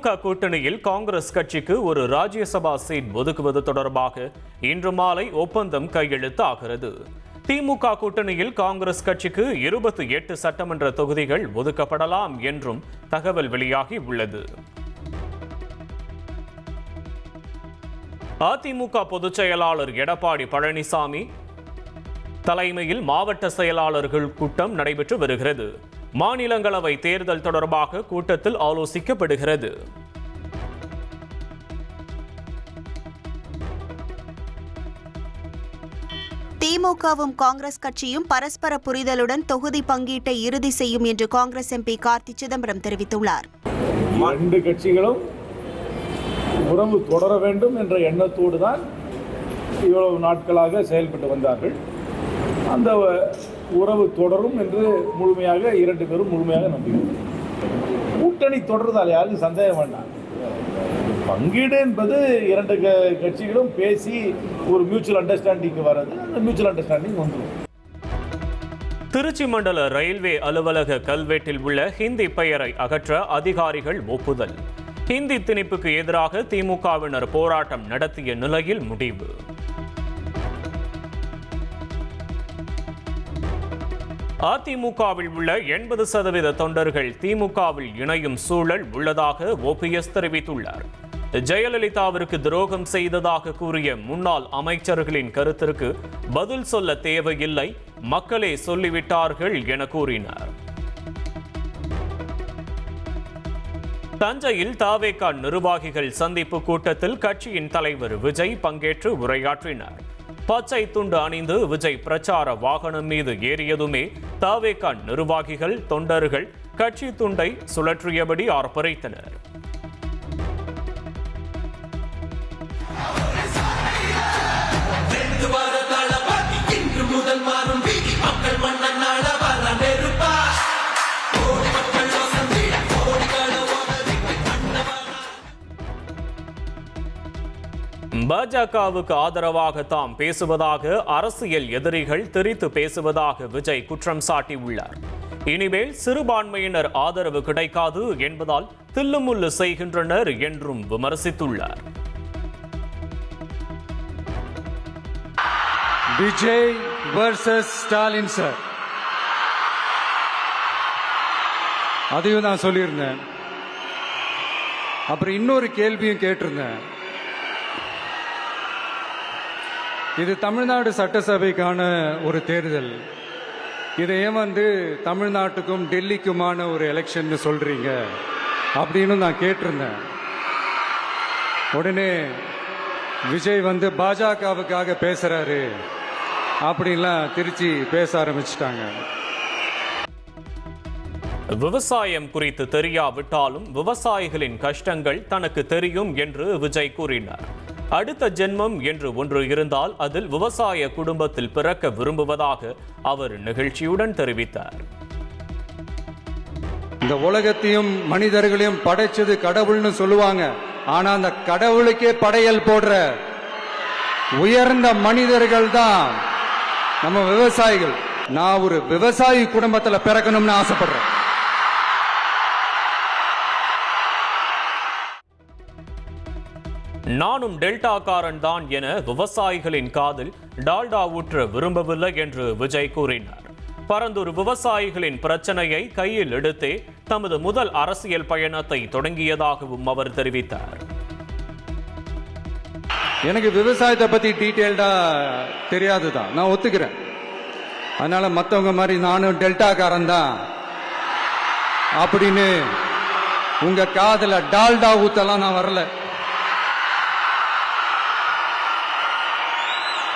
திமுக கூட்டணியில் காங்கிரஸ் கட்சிக்கு ஒரு ராஜ்யசபா சீட் ஒதுக்குவது தொடர்பாக இன்று மாலை ஒப்பந்தம் கையெழுத்தாகிறது. திமுக கூட்டணியில் காங்கிரஸ் கட்சிக்கு 28 சட்டமன்ற தொகுதிகள் ஒதுக்கப்படலாம் என்றும் தகவல் வெளியாகி உள்ளது. அதிமுக பொதுச் செயலாளர் எடப்பாடி பழனிசாமி தலைமையில் மாவட்ட செயலாளர்கள் கூட்டம் நடைபெற்று வருகிறது. மாநிலங்களவை தேர்தல் தொடர்பாக கூட்டத்தில் ஆலோசிக்கப்படுகிறது. திமுகவும் காங்கிரஸ் கட்சியும் பரஸ்பர புரிதலுடன் தொகுதி பங்கீட்டை இறுதி செய்யும் என்று காங்கிரஸ் எம்பி கார்த்தி சிதம்பரம் தெரிவித்துள்ளார். இரண்டு கட்சிகளும் உறவு தொடர வேண்டும் என்ற எண்ணத்தோடு தான் இவ்வளவு நாட்களாக செயல்பட்டு வந்தார்கள். அந்த உறவு தொடரும் என்று முழுமையாக இரண்டு பேரும் முழுமையாக நம்புகிறோம். கூட்டணி தொடர்றதால் யாருக்கும் சந்தேகம் வேண்டாம். பங்கீடு என்பது இரண்டு கட்சிகளும் பேசி ஒரு மியூச்சுவல் அண்டர்ஸ்டாண்டிங் வர்றது, அந்த மியூச்சுவல் அண்டர்ஸ்டாண்டிங் வந்துடும். திருச்சி மண்டல ரயில்வே அலுவலக கல்வெட்டில் உள்ள ஹிந்தி பெயரை அகற்ற அதிகாரிகள் ஒப்புதல். ஹிந்தி திணிப்புக்கு எதிராக திமுகவினர் போராட்டம் நடத்திய நிலையில் முடிவு. அதிமுகவில் உள்ள 80% தொண்டர்கள் திமுகவில் இணையும் சூழல் உள்ளதாக ஓபிஎஸ் தெரிவித்துள்ளார். ஜெயலலிதாவிற்கு துரோகம் செய்ததாக கூறிய முன்னாள் அமைச்சர்களின் கருத்திற்கு பதில் சொல்ல தேவையில்லை, மக்களே சொல்லிவிட்டார்கள் என கூறினார். தஞ்சையில் தவேக நிர்வாகிகள் சந்திப்பு கூட்டத்தில் கட்சியின் தலைவர் விஜய் பங்கேற்று உரையாற்றினார். பச்சை துண்டு அணிந்து விஜய் பிரச்சார வாகனம் மீது ஏறியதுமே தவேக நிர்வாகிகள் தொண்டர்கள் கட்சி துண்டை சுழற்றியபடி ஆர்ப்பரித்தனர். பாஜகவுக்கு ஆதரவாக தாம் பேசுவதாக அரசியல் எதிரிகள் திரித்து பேசுவதாக விஜய் குற்றம் சாட்டியுள்ளார். இனிமேல் சிறுபான்மையினர் ஆதரவு கிடைக்காது என்பதால் தில்லுமுள்ளு செய்கின்றனர் என்றும் விமர்சித்துள்ளார். விஜய் வர்சஸ் ஸ்டாலின் சார், அதையும் நான் சொல்லியிருந்தேன். அப்புறம் இன்னொரு கேள்வியும் கேட்டிருந்தேன். இது தமிழ்நாடு சட்டசபைக்கான ஒரு தேர்தல். இதை ஏன் தமிழ்நாட்டுக்கும் டெல்லிக்குமான ஒரு எலெக்ஷன் சொல்றீங்க அப்படின்னு நான் கேட்டிருந்தேன். உடனே விஜய் பாஜகவுக்காக பேசுறாரு அப்படின்லாம் திருச்சி பேச ஆரம்பிச்சிட்டாங்க. விவசாயம் குறித்து தெரியாவிட்டாலும் விவசாயிகளின் கஷ்டங்கள் தனக்கு தெரியும் என்று விஜய் கூறினார். அடுத்த ஜென்மம் என்று ஒன்று இருந்தால் அதில் விவசாய குடும்பத்தில் பிறக்க விரும்புவதாக அவர் நிகழ்ச்சியுடன் தெரிவித்தார். இந்த உலகத்தையும் மனிதர்களையும் படைச்சது கடவுள்னு சொல்லுவாங்க. ஆனா அந்த கடவுளுக்கே படையல் போடுற உயர்ந்த மனிதர்கள் தான் நம்ம விவசாயிகள். நான் ஒரு விவசாயி குடும்பத்துல பிறக்கணும்னு ஆசைப்படுறேன். நானும் டெல்டாக்காரன் தான் என விவசாயிகளின் காதில் டால்டா ஊற்ற விரும்பவில்லை என்று விஜய் கூறினார். பரந்தூர் விவசாயிகளின் பிரச்சனையை கையில் எடுத்தே தமது முதல் அரசியல் பயணத்தை தொடங்கியதாகவும் அவர் தெரிவித்தார். எனக்கு விவசாயத்தை பத்தி டீட்டெயில்டா தெரியாதுதான், நான் ஒத்துக்கிறேன். அதனால மற்றவங்க மாதிரி நானும் டெல்டாக்காரன் தான் அப்படின்னு உங்க காதுல டால்டா ஊத்தலாம் நான் வரல.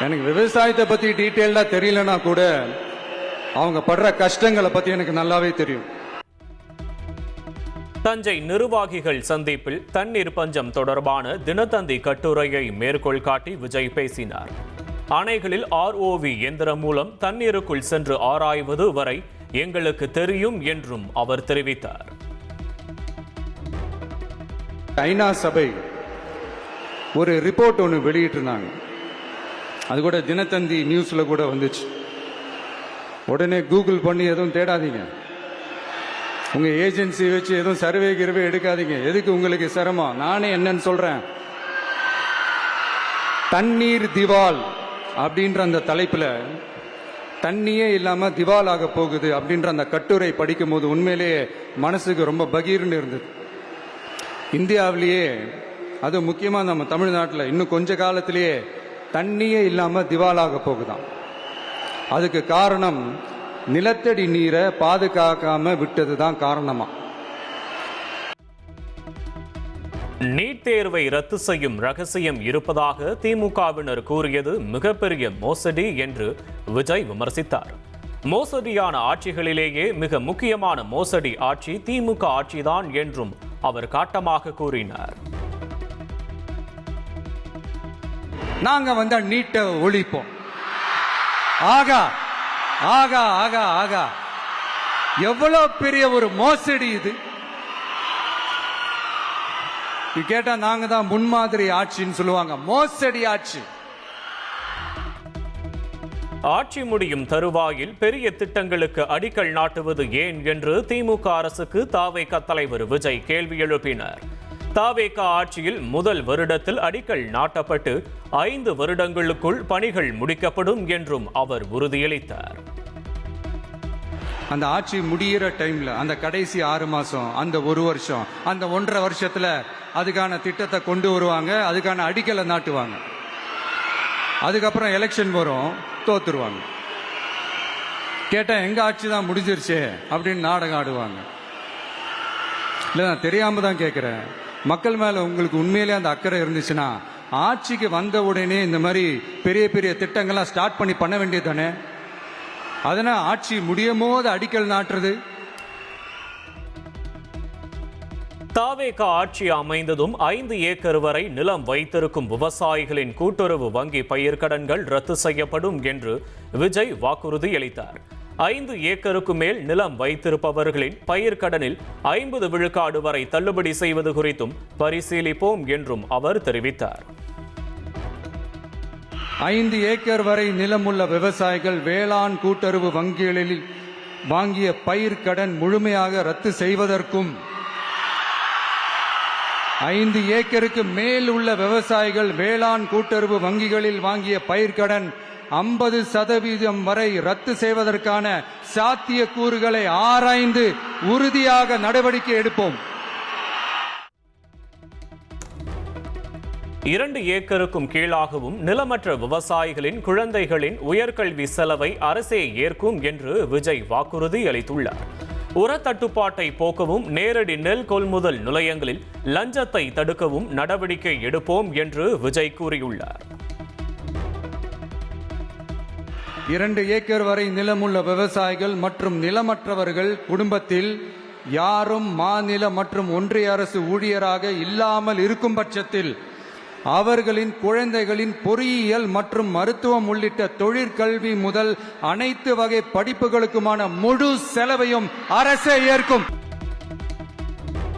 எனக்கு விவசாயத்தை பத்தி டீட்டெயிலா தெரியலனா கூட அவங்க படுற கஷ்டங்களை பத்தி எனக்கு நல்லாவே தெரியும். தஞ்சை நிர்வாகிகள் சந்திப்பில் தண்ணீர் பஞ்சம் தொடர்பான தினத்தந்தி கட்டுரையை மேற்கோள் காட்டி விஜய் பேசினார். அணைகளில் ROV எந்திரம் மூலம் தண்ணீருக்குள் சென்று ஆராய்வது வரை எங்களுக்கு தெரியும் என்றும் அவர் தெரிவித்தார். ஐநா சபை ஒரு ரிப்போர்ட் ஒன்று வெளியிட்டிருந்தாங்க. அது கூட தினத்தந்தி நியூஸ்ல கூட வந்துச்சு. உடனே கூகுள் பண்ணி எதுவும் தேடாதீங்க. உங்க ஏஜென்சி வச்சு எதுவும் சர்வே கிருவே எடுக்காதீங்க. எதுக்கு உங்களுக்கு சிரமம்? நானே என்னன்னு சொல்றேன். தண்ணீர் திவால் அப்படின்ற அந்த தலைப்புல தண்ணியே இல்லாம திவால் ஆக போகுது அப்படின்ற அந்த கட்டுரை படிக்கும் போது உண்மையிலேயே மனசுக்கு ரொம்ப பகீர்னு இருந்தது. இந்தியாவிலேயே அது முக்கியமா நம்ம தமிழ்நாட்டில் இன்னும் கொஞ்ச காலத்திலேயே தண்ணியே இல்லாம திவாலாக போகுதாம். அதுக்கு காரணம் நிலத்தடி நீரை பாதுகாக்காம விட்டதுதான் காரணமா. நீட் தேர்வை ரத்து செய்யும் ரகசியம் இருப்பதாக திமுகவினர் கூறியது மிகப்பெரிய மோசடி என்று விஜய் விமர்சித்தார். மோசடியான ஆட்சிகளிலேயே மிக முக்கியமான மோசடி ஆட்சி திமுக ஆட்சிதான் என்றும் அவர் காட்டமாக கூறினார். நாங்க நீட்டை ஒழிப்போம். ஆகா ஆகா ஆகா ஆகா, எவ்வளவு பெரிய ஒரு மோசடி இது. கேட்டா நாங்க தான் முன்மாதிரி ஆட்சின்னு சொல்லுவாங்க. மோசடி ஆட்சி. ஆட்சி முடியும் தருவாயில் பெரிய திட்டங்களுக்கு அடிக்கல் நாட்டுவது ஏன் என்று திமுக அரசுக்கு தாவேகா தலைவர் விஜய் கேள்வி எழுப்பினார். தாவேகா ஆட்சியில் முதல் வருடத்தில் அடிக்கல் நாட்டப்பட்டு 5 வருடங்களுக்குள் பணிகள் முடிக்கப்படும் என்றும் அவர் உறுதியளித்தார். அந்த ஆட்சி முடிகிற டைம்ல அந்த கடைசி 6 மாசம், அந்த 1 வருஷம், அந்த 1.5 வருஷத்துல அதுக்கான திட்டத்தை கொண்டு வருவாங்க, அதுக்கான அடிக்கலை நாட்டுவாங்க. அதுக்கப்புறம் எலெக்ஷன் வரும், தோத்துருவாங்க. கேட்டா எங்க ஆட்சி தான் முடிஞ்சிருச்சே அப்படின்னு நாடகம் ஆடுவாங்க. இல்ல நான் தெரியாம தான் கேட்கிறேன். மக்கள் மேல உங்களுக்கு உண்மையிலே அந்த அக்கறை இருந்துச்சுன்னா ஆட்சிக்கு வந்த உடனே இந்த மாதிரி பெரிய பெரிய திட்டங்கள்லாம் ஸ்டார்ட் பண்ண வேண்டியது தானே. அதனால ஆட்சி முடியும் போது அடிக்கல் நாட்டுறது. தாவேகா ஆட்சி அமைந்ததும் 5 ஏக்கர் வரை நிலம் வைத்திருக்கும் விவசாயிகளின் கூட்டுறவு வங்கி பயிர்க்கடன்கள் ரத்து செய்யப்படும் என்று விஜய் வாக்குறுதி அளித்தார். 5 ஏக்கருக்கு மேல் நிலம் வைத்திருப்பவர்களின் பயிர்க்கடனில் 50 விழுக்காடு வரை தள்ளுபடி செய்வது குறித்தும் பரிசீலிப்போம் என்றும் அவர் தெரிவித்தார். 5 ஏக்கர் வரை நிலமுள்ள விவசாயிகள் வேளாண் கூட்டுறவு வங்கிகளில் வாங்கிய பயிர்க்கடன் முழுமையாக ரத்து செய்வதற்கும், 5 ஏக்கருக்கு மேல் உள்ள விவசாயிகள் வேளாண் கூட்டுறவு வங்கிகளில் வாங்கிய பயிர்க்கடன் 50% வரை ரத்து செய்வதற்கான சாத்திய கூறுகளை ஆராய்ந்து உறுதியாக நடவடிக்கை எடுப்போம். 2 ஏக்கருக்கும் கீழாகவும் நிலமற்ற விவசாயிகளின் குழந்தைகளின் உயர்கல்வி செலவை அரசே ஏற்கும் என்று விஜய் வாக்குறுதி அளித்துள்ளார். உரத்தட்டுப்பாட்டை போக்கவும் நேரடி நெல் கொள்முதல் நிலையங்களில் லஞ்சத்தை தடுக்கவும் நடவடிக்கை எடுப்போம் என்று விஜய் கூறியுள்ளார். 2 ஏக்கர் வரை நிலமுள்ள விவசாயிகள் மற்றும் நிலமற்றவர்கள் குடும்பத்தில் யாரும் மாநில மற்றும் ஒன்றிய அரசு ஊழியராக இல்லாமல் இருக்கும் பட்சத்தில் அவர்களின் குழந்தைகளின் பொறியியல் மற்றும் மருத்துவம் உள்ளிட்ட தொழிற்கல்வி முதல் அனைத்து வகை படிப்புகளுக்குமான முழு செலவையும் அரசே ஏற்கும்.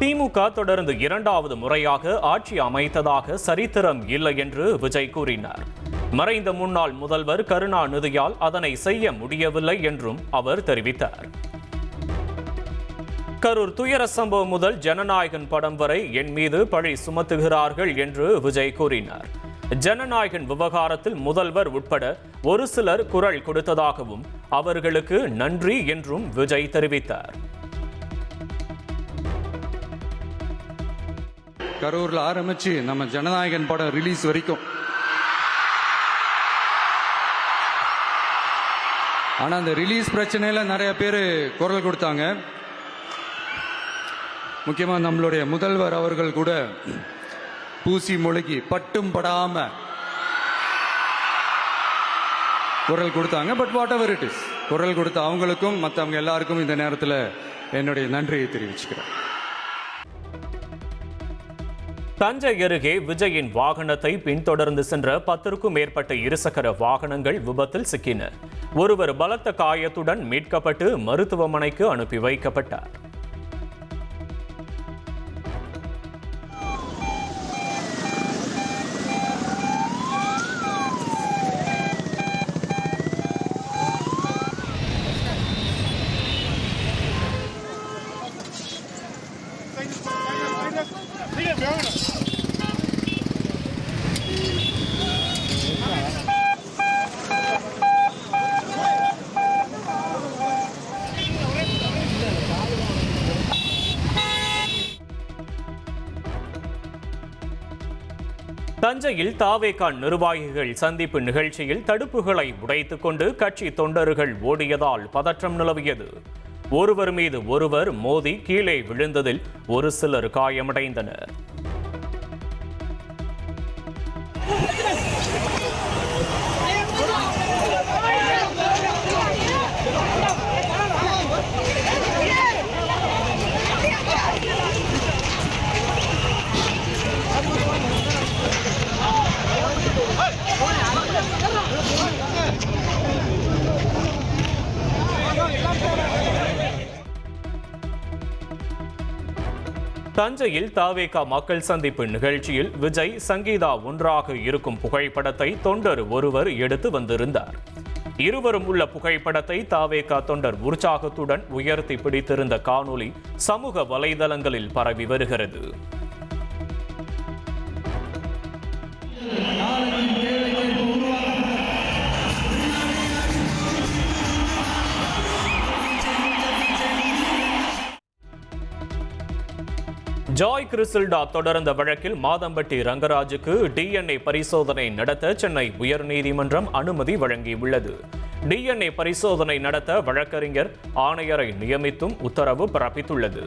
திமுக தொடர்ந்து 2வது முறையாக ஆட்சி அமைத்ததாக சரித்திரம் இல்லை என்று விஜய் கூறினார். மறைந்த முன்னாள் முதல்வர் கருணாநிதியால் அதனை செய்ய முடியவில்லை என்றும் அவர் தெரிவித்தார். கரூர் துயர சம்பவம் முதல் ஜனநாயகன் படம் வரை என் மீது பழி சுமத்துகிறார்கள் என்று விஜய் கூறினார். ஜனநாயகன் விவகாரத்தில் முதல்வர் உட்பட ஒரு சிலர் குரல் கொடுத்ததாகவும் அவர்களுக்கு நன்றி என்றும் விஜய் தெரிவித்தார். கரூர்ல ஆரம்பிச்சு நம்ம ஜனநாயகன் படம் ரிலீஸ் வரைக்கும், ஆனா அந்த ரிலீஸ் பிரச்சனையில நிறைய பேர் குரல் கொடுத்தாங்க. முக்கியமா நம்மளுடைய முதல்வர் அவர்கள் கூட பூசி மொழிகி பட்டும் படாம குரல் கொடுத்தாங்க. But what ever it is, குரல் கொடுத்த அவங்களுக்கும் மற்றவங்க எல்லாருக்கும் இந்த நேரத்தில் என்னுடைய நன்றியை தெரிவிச்சுக்கிறேன். தஞ்சை அருகே விஜயின் வாகனத்தை பின்தொடர்ந்து சென்ற 10க்கும் மேற்பட்ட இருசக்கர வாகனங்கள் விபத்தில் சிக்கின. ஒருவர் பலத்த காயத்துடன் மீட்கப்பட்டு மருத்துவமனைக்கு அனுப்பி வைக்கப்பட்டார். தஞ்சையில் தாவேகா நிர்வாகிகள் சந்திப்பு நிகழ்ச்சியில் தடுப்புகளை உடைத்துக் கொண்டு கட்சி தொண்டர்கள் ஓடியதால் பதற்றம் நிலவியது. ஒருவர் மீது ஒருவர் மோதி கீழே விழுந்ததில் ஒரு சிலர் காயமடைந்தனர். தஞ்சையில் தாவேகா மக்கள் சந்திப்பு நிகழ்ச்சியில் விஜய், சங்கீதா ஒன்றாக இருக்கும் புகைப்படத்தை தொண்டர் ஒருவர் எடுத்து வந்திருந்தார். இருவரும் உள்ள புகைப்படத்தை தாவேகா தொண்டர் உற்சாகத்துடன் உயர்த்தி பிடித்திருந்த காணொளி சமூக வலைதளங்களில் பரவி வருகிறது. ஜாய் கிறிசில்டா தொடர்ந்த வழக்கில் மாதம்பட்டி ரங்கராஜுக்கு DNA பரிசோதனை நடத்த சென்னை உயர்நீதிமன்றம் அனுமதி வழங்கியுள்ளது. DNA பரிசோதனை நடத்த வழக்கறிஞர் ஆணையரை நியமித்தும் உத்தரவு பிறப்பித்துள்ளது.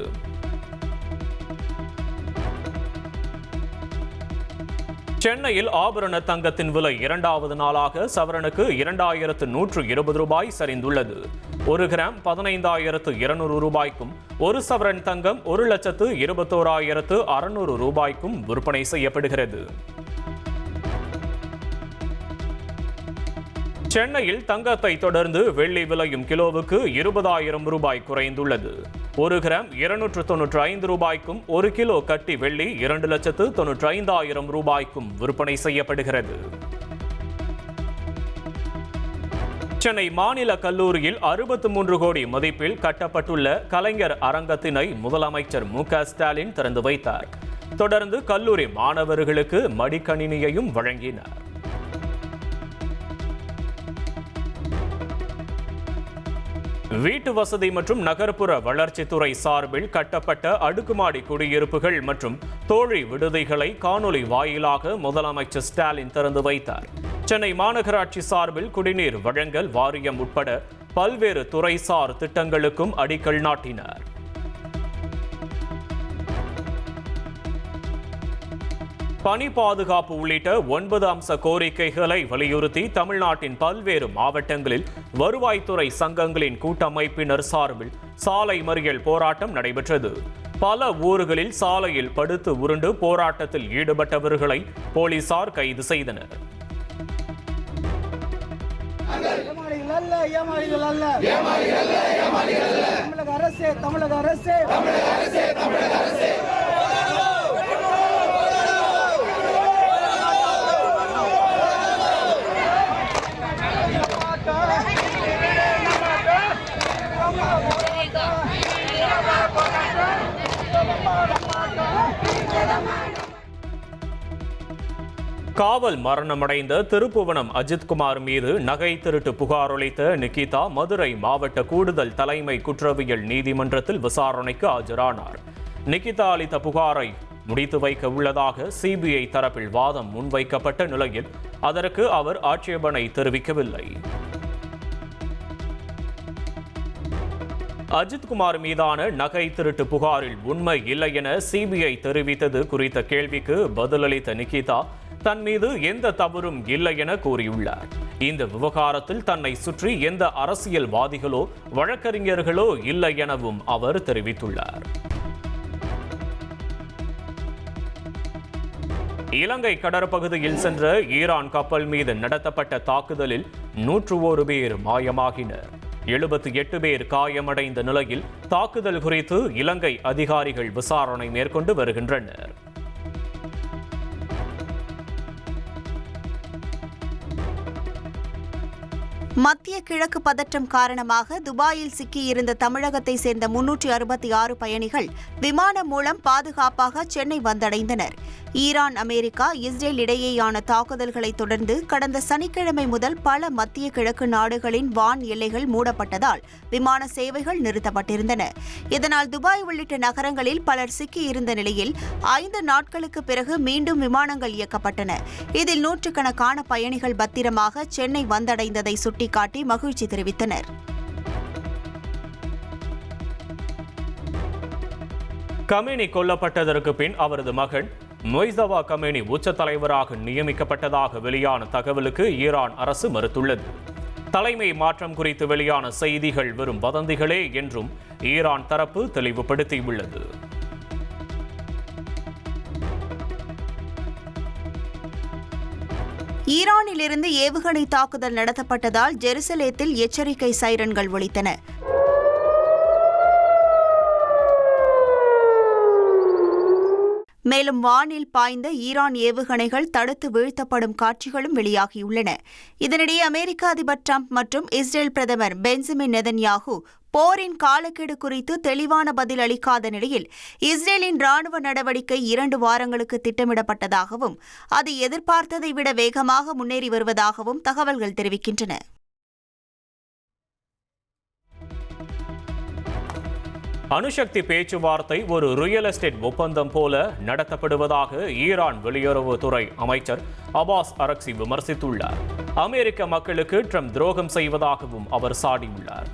சென்னையில் ஆபரண தங்கத்தின் விலை 2வது நாளாக சவரனுக்கு 2120 ரூபாய் சரிந்துள்ளது. 1 கிராம் 15,200 ரூபாய்க்கும், 1 சவரன் தங்கம் 1,21,600 ரூபாய்க்கும் விற்பனை செய்யப்படுகிறது. சென்னையில் தங்கத்தை தொடர்ந்து வெள்ளி விலையும் கிலோவுக்கு 20,000 ரூபாய் குறைந்துள்ளது. 1 கிராம் 295 ரூபாய்க்கும், 1 கிலோ கட்டி வெள்ளி 2,95,000 ரூபாய்க்கும் விற்பனை செய்யப்படுகிறது. சென்னை மாநில கல்லூரியில் 63 கோடி மதிப்பில் கட்டப்பட்டுள்ள கலைஞர் அரங்கத்தினை முதலமைச்சர் மு.க. ஸ்டாலின் திறந்து வைத்தார். தொடர்ந்து கல்லூரி மாணவர்களுக்கு மடிக்கணினியையும் வழங்கினார். வீட்டு வசதி மற்றும் நகர்ப்புற வளர்ச்சித்துறை சார்பில் கட்டப்பட்ட அடுக்குமாடி குடியிருப்புகள் மற்றும் தோழி விடுதிகளை காணொலி வாயிலாக முதலமைச்சர் ஸ்டாலின் திறந்து வைத்தார். சென்னை மாநகராட்சி சார்பில் குடிநீர் வழங்கல் வாரியம் உட்பட பல்வேறு துறைசார் திட்டங்களுக்கும் அடிக்கல் நாட்டினார். பணி பாதுகாப்பு உள்ளிட்ட 9 அம்ச கோரிக்கைகளை வலியுறுத்தி தமிழ்நாட்டின் பல்வேறு மாவட்டங்களில் வருவாய்த்துறை சங்கங்களின் கூட்டமைப்பினர் சார்பில் சாலை மறியல் போராட்டம் நடைபெற்றது. பல ஊர்களில் சாலையில் படுத்து உருண்டு போராட்டத்தில் ஈடுபட்டவர்களை போலீசார் கைது செய்தனர். தமிழக அரசே காவல் மரணமடைந்த திருப்புவனம் அஜித்குமார் மீது நகை திருட்டு புகார் அளித்த நிகிதா மதுரை மாவட்ட கூடுதல் தலைமை குற்றவியல் நீதிமன்றத்தில் விசாரணைக்கு ஆஜரானார். நிகிதா அளித்த புகாரை முடித்து வைக்க உள்ளதாக சிபிஐ தரப்பில் வாதம் முன்வைக்கப்பட்ட நிலையில் அதற்கு அவர் ஆட்சேபனை தெரிவிக்கவில்லை. அஜித்குமார் மீதான நகை திருட்டு புகாரில் உண்மை இல்லை என சிபிஐ தெரிவித்தது குறித்த கேள்விக்கு பதிலளித்த நிகிதா தன் மீது எந்த தவறும் இல்லை என கூறியுள்ளார். இந்த விவகாரத்தில் தன்னை சுற்றி எந்த அரசியல்வாதிகளோ வழக்கறிஞர்களோ இல்லை எனவும் அவர் தெரிவித்துள்ளார். இலங்கை கடற்பகுதியில் சென்ற ஈரான் கப்பல் மீது நடத்தப்பட்ட தாக்குதலில் 101 பேர் மாயமாகினர். 78 பேர் காயமடைந்த நிலையில் தாக்குதல் குறித்து இலங்கை அதிகாரிகள் விசாரணை மேற்கொண்டு வருகின்றனர். மத்திய கிழக்கு பதற்றம் காரணமாக துபாயில் சிக்கியிருந்த தமிழகத்தை சேர்ந்த 366 பயணிகள் விமானம் மூலம் பாதுகாப்பாக சென்னை வந்தடைந்தனர். ஈரான், அமெரிக்கா, இஸ்ரேல் இடையேயான தாக்குதல்களை தொடர்ந்து கடந்த சனிக்கிழமை முதல் பல மத்திய கிழக்கு நாடுகளின் வான் எல்லைகள் மூடப்பட்டதால் விமான சேவைகள் நிறுத்தப்பட்டிருந்தன. இதனால் துபாய் உள்ளிட்ட நகரங்களில் பலர் சிக்கியிருந்த நிலையில் 5 நாட்களுக்கு பிறகு மீண்டும் விமானங்கள் இயக்கப்பட்டன. இதில் நூற்றுக்கணக்கான பயணிகள் பத்திரமாக சென்னை வந்தடைந்ததை சுட்டிக்காட்டி மகிழ்ச்சி தெரிவித்தனர். கமேனி கொல்லப்பட்டதற்கு பின் அவரது மகன் மொய்சவா கமேனி உச்ச தலைவராக நியமிக்கப்பட்டதாக வெளியான தகவலுக்கு ஈரான் அரசு மறுத்துள்ளது. தலைமை மாற்றம் குறித்து வெளியான செய்திகள் வெறும் வதந்திகளே என்றும் ஈரான் தரப்பு தெளிவுபடுத்தியுள்ளது. ஈரானிலிருந்து ஏவுகணை தாக்குதல் நடத்தப்பட்டதால் ஜெருசலேத்தில் எச்சரிக்கை சைரன்கள் ஒலித்தன. மேலும் வானில் பாய்ந்த ஈரான் ஏவுகணைகள் தடுத்து வீழ்த்தப்படும் காட்சிகளும் வெளியாகியுள்ளன. இதனிடையே அமெரிக்க அதிபர் டிரம்ப் மற்றும் இஸ்ரேல் பிரதமர் பென்ஜமின் நெதன்யாகு போரின் காலக்கெடு குறித்து தெளிவான பதில் அளிக்காத நிலையில் இஸ்ரேலின் ராணுவ நடவடிக்கை 2 வாரங்களுக்கு திட்டமிடப்பட்டதாகவும் அது எதிர்பார்த்ததை விட வேகமாக முன்னேறி வருவதாகவும் தகவல்கள் தெரிவிக்கின்றன. அணுசக்தி பேச்சுவார்த்தை ஒரு ரியல் எஸ்டேட் ஒப்பந்தம் போல நடத்தப்படுவதாக ஈரான் வெளியுறவுத்துறை அமைச்சர் அப்பாஸ் அரக்சி விமர்சித்துள்ளார். அமெரிக்க மக்களுக்கு ட்ரம்ப் துரோகம் செய்வதாகவும் அவர் சாடியுள்ளார்.